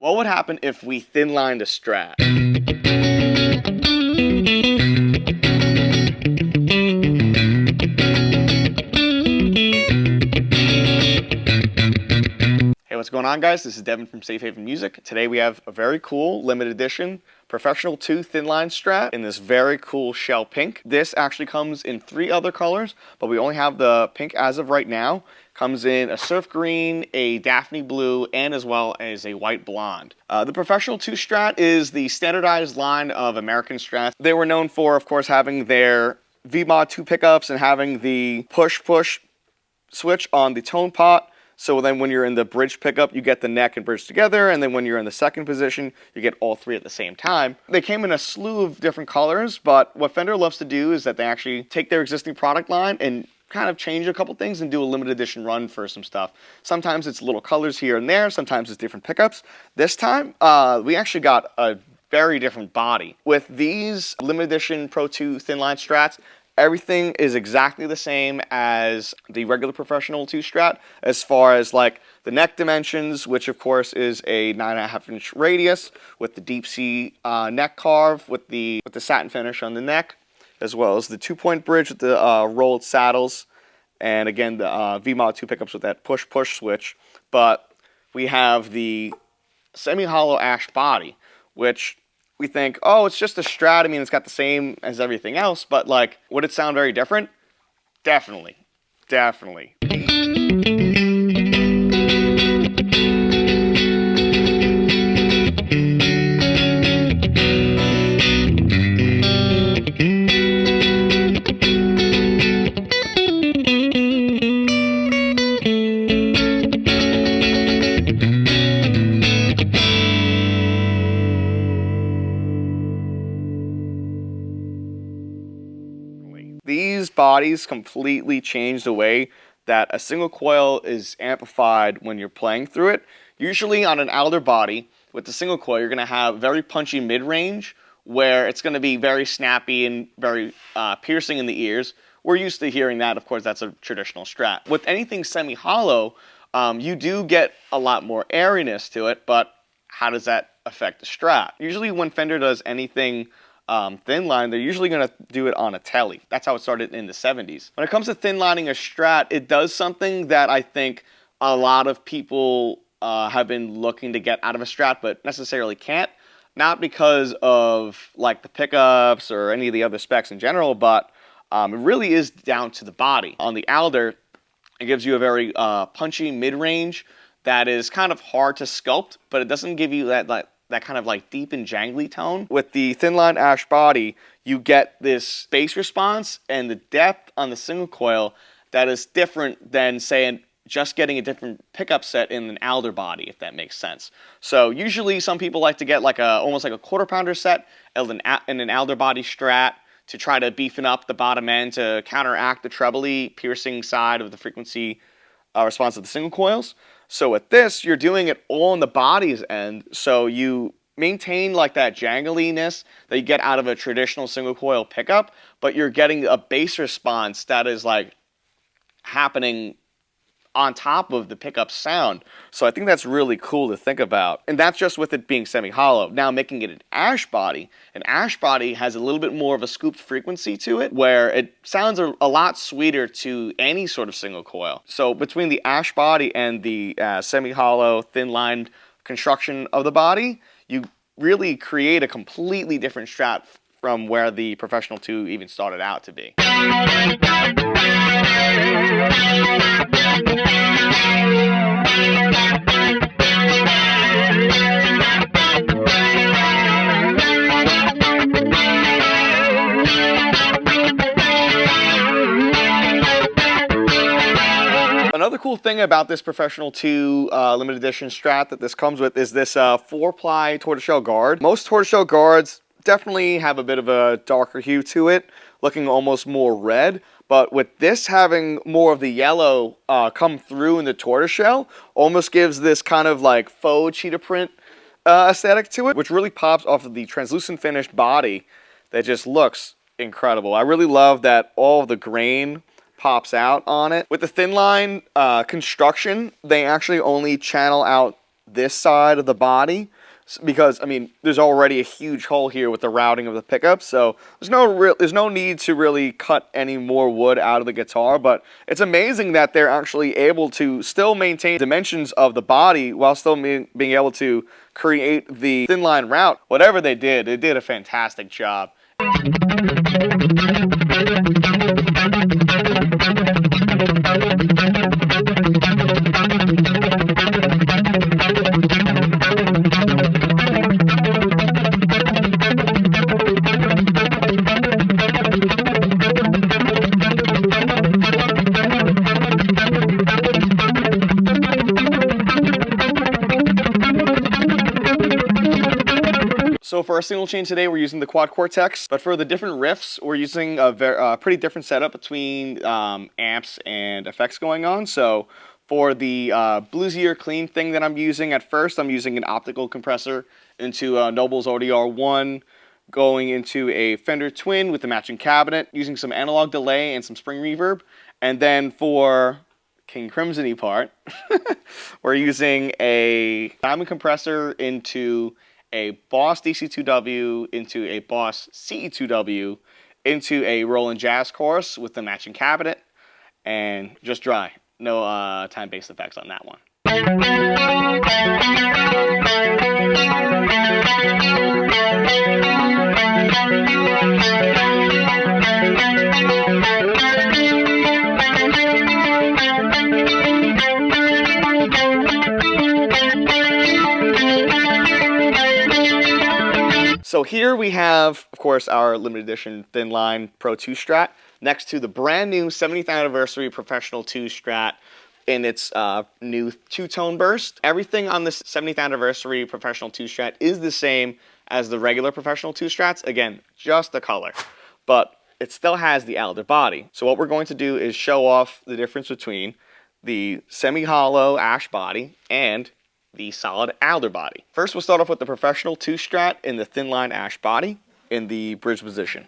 What would happen if we thin-lined a Strat? Hey, what's going on, guys? This is Devon from Safe Haven Music. Today we have a very cool limited edition Professional II Thinline Strat in this very cool shell pink. This actually comes in 3 other colors, but we only have the pink as of right now. Comes in a surf green, a Daphne blue, and as well as a white blonde. The Professional II Strat is the standardized line of American Strats. They were known for, of course, having their V-Mod II pickups and having the push-push switch on the tone pot. So then when you're in the bridge pickup, you get the neck and bridge together, and then when you're in the second position, you get all 3 at the same time. They came in a slew of different colors, but what Fender loves to do is that they actually take their existing product line and kind of change a couple things and do a limited edition run for some stuff. Sometimes it's little colors here and there, sometimes it's different pickups. This time, we actually got a very different body. With these limited edition Pro 2 Thinline Strats, everything is exactly the same as the regular Professional II Strat as far as like the neck dimensions, which of course is a 9.5-inch radius with the deep C neck carve with the satin finish on the neck, as well as the 2-point bridge with the rolled saddles, and again the V-Mod II pickups with that push-push switch. But we have the semi-hollow ash body, which we think, oh, it's just a Strat. I mean, it's got the same as everything else, but like, would it sound very different? Definitely. Definitely. These bodies completely change the way that a single coil is amplified when you're playing through it. Usually on an Alder body, with the single coil, you're going to have very punchy mid-range, where it's going to be very snappy and very piercing in the ears. We're used to hearing that. Of course, that's a traditional Strat. With anything semi-hollow, you do get a lot more airiness to it, but how does that affect the Strat? Usually when Fender does anything thin line, they're usually going to do it on a telly. That's how it started in the 70s. When it comes to thin lining a Strat, it does something that I think a lot of people have been looking to get out of a Strat, but necessarily can't. Not because of like the pickups or any of the other specs in general, but it really is down to the body. On the Alder, it gives you a very punchy mid-range that is kind of hard to sculpt, but it doesn't give you that kind of like deep and jangly tone. With the Thinline ash body, you get this bass response and the depth on the single coil that is different than, say, just getting a different pickup set in an Alder body, if that makes sense. So usually some people like to get like almost like a quarter-pounder set in an Alder body Strat to try to beefen up the bottom end to counteract the trebly piercing side of the frequency response of the single coils. So with this, you're doing it all on the body's end, so you maintain like that jangliness that you get out of a traditional single coil pickup, but you're getting a bass response that is like happening on top of the pickup sound. So I think that's really cool to think about. And that's just with it being semi-hollow. Now making it an ash body has a little bit more of a scooped frequency to it, where it sounds a lot sweeter to any sort of single coil. So between the ash body and the semi-hollow, thin-lined construction of the body, you really create a completely different Strat from where the Professional II even started out to be. Another cool thing about this Professional II limited edition Strat that this comes with is this 4-ply tortoiseshell guard. Most tortoiseshell guards definitely have a bit of a darker hue to it, looking almost more red. But with this having more of the yellow come through in the tortoiseshell, almost gives this kind of like faux cheetah print aesthetic to it, which really pops off of the translucent finished body that just looks incredible. I really love that all of the grain pops out on it. With the thin line construction, they actually only channel out this side of the body, because I mean there's already a huge hole here with the routing of the pickup, so there's no need to really cut any more wood out of the guitar. But it's amazing that they're actually able to still maintain dimensions of the body while still being able to create the thin line route. Whatever they did a fantastic job. So for our single chain today, we're using the Quad Cortex, but for the different riffs, we're using a pretty different setup between amps and effects going on. So for the bluesier clean thing that I'm using at first, I'm using an optical compressor into a Noble's ODR1, going into a Fender Twin with the matching cabinet, using some analog delay and some spring reverb. And then for King Crimson-y part, we're using a diamond compressor into a Boss DC2W, into a Boss CE2W, into a Roland Jazz Chorus with the matching cabinet, and just dry. No time-based effects on that one. So here we have, of course, our limited edition Thinline Pro 2 Strat next to the brand new 70th anniversary Professional II Strat in its new two-tone burst. Everything on this 70th anniversary Professional II Strat is the same as the regular Professional II Strats. Again, just the color, but it still has the Alder body. So what we're going to do is show off the difference between the semi-hollow ash body and the solid Alder body. First, we'll start off with the Professional II Strat in the Thinline ash body in the bridge position.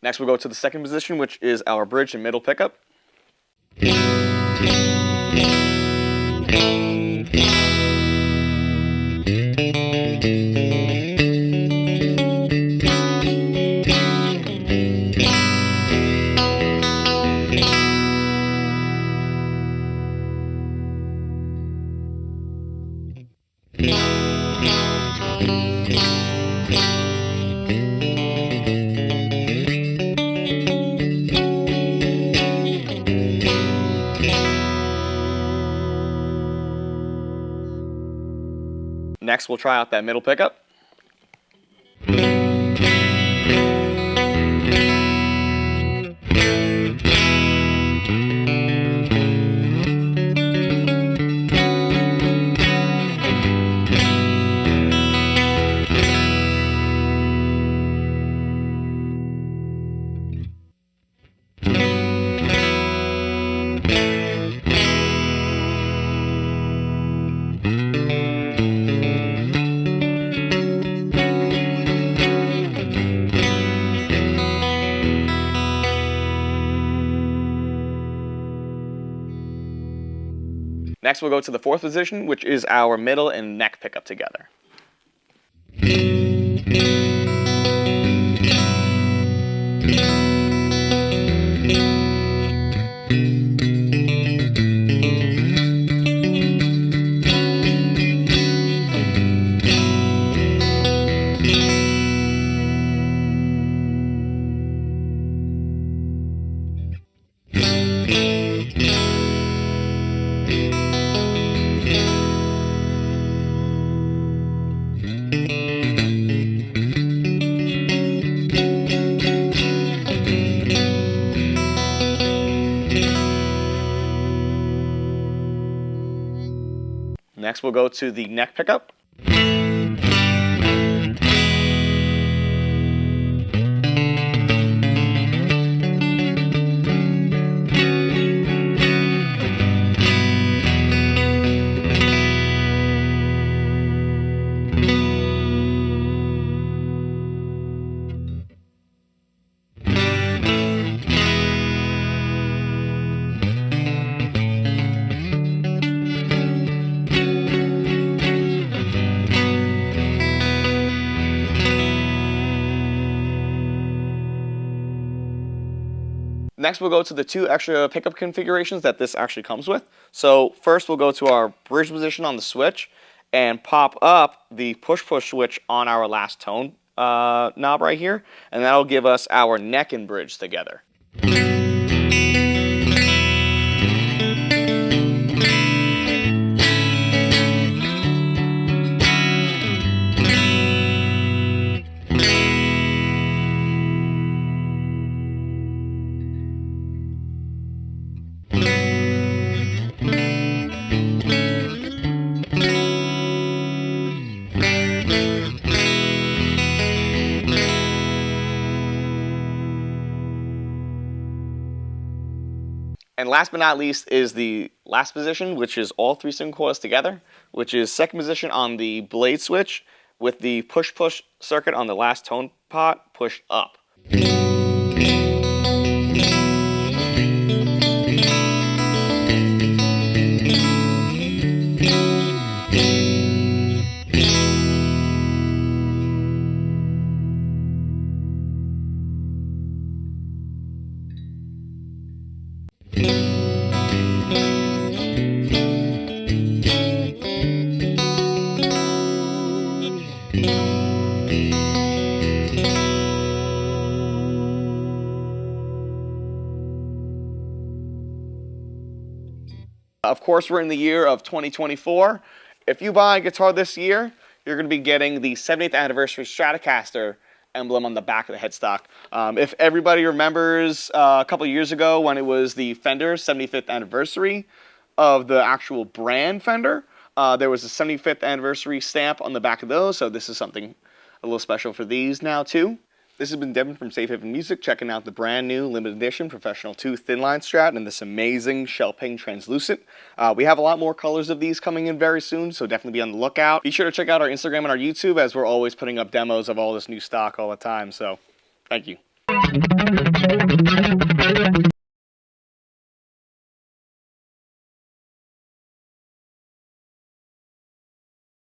Next, we'll go to the second position, which is our bridge and middle pickup. Next, we'll try out that middle pickup. Next, we'll go to the fourth position, which is our middle and neck pickup together. Next, we'll go to the neck pickup. Next, we'll go to the 2 extra pickup configurations that this actually comes with. So first, we'll go to our bridge position on the switch and pop up the push-push switch on our last tone knob right here, and that'll give us our neck and bridge together. And last but not least is the last position, which is all 3 single coils together, which is second position on the blade switch with the push-push circuit on the last tone pot pushed up. Of course, we're in the year of 2024. If you buy a guitar this year, you're going to be getting the 70th anniversary Stratocaster emblem on the back of the headstock. If everybody remembers a couple years ago when it was the Fender 75th anniversary of the actual brand Fender, there was a 75th anniversary stamp on the back of those, so this is something a little special for these now too. This has been Devon from Safe Haven Music, checking out the brand new limited edition Professional II Thinline Strat and this amazing shell ping translucent. We have a lot more colors of these coming in very soon, so definitely be on the lookout. Be sure to check out our Instagram and our YouTube, as we're always putting up demos of all this new stock all the time, so thank you.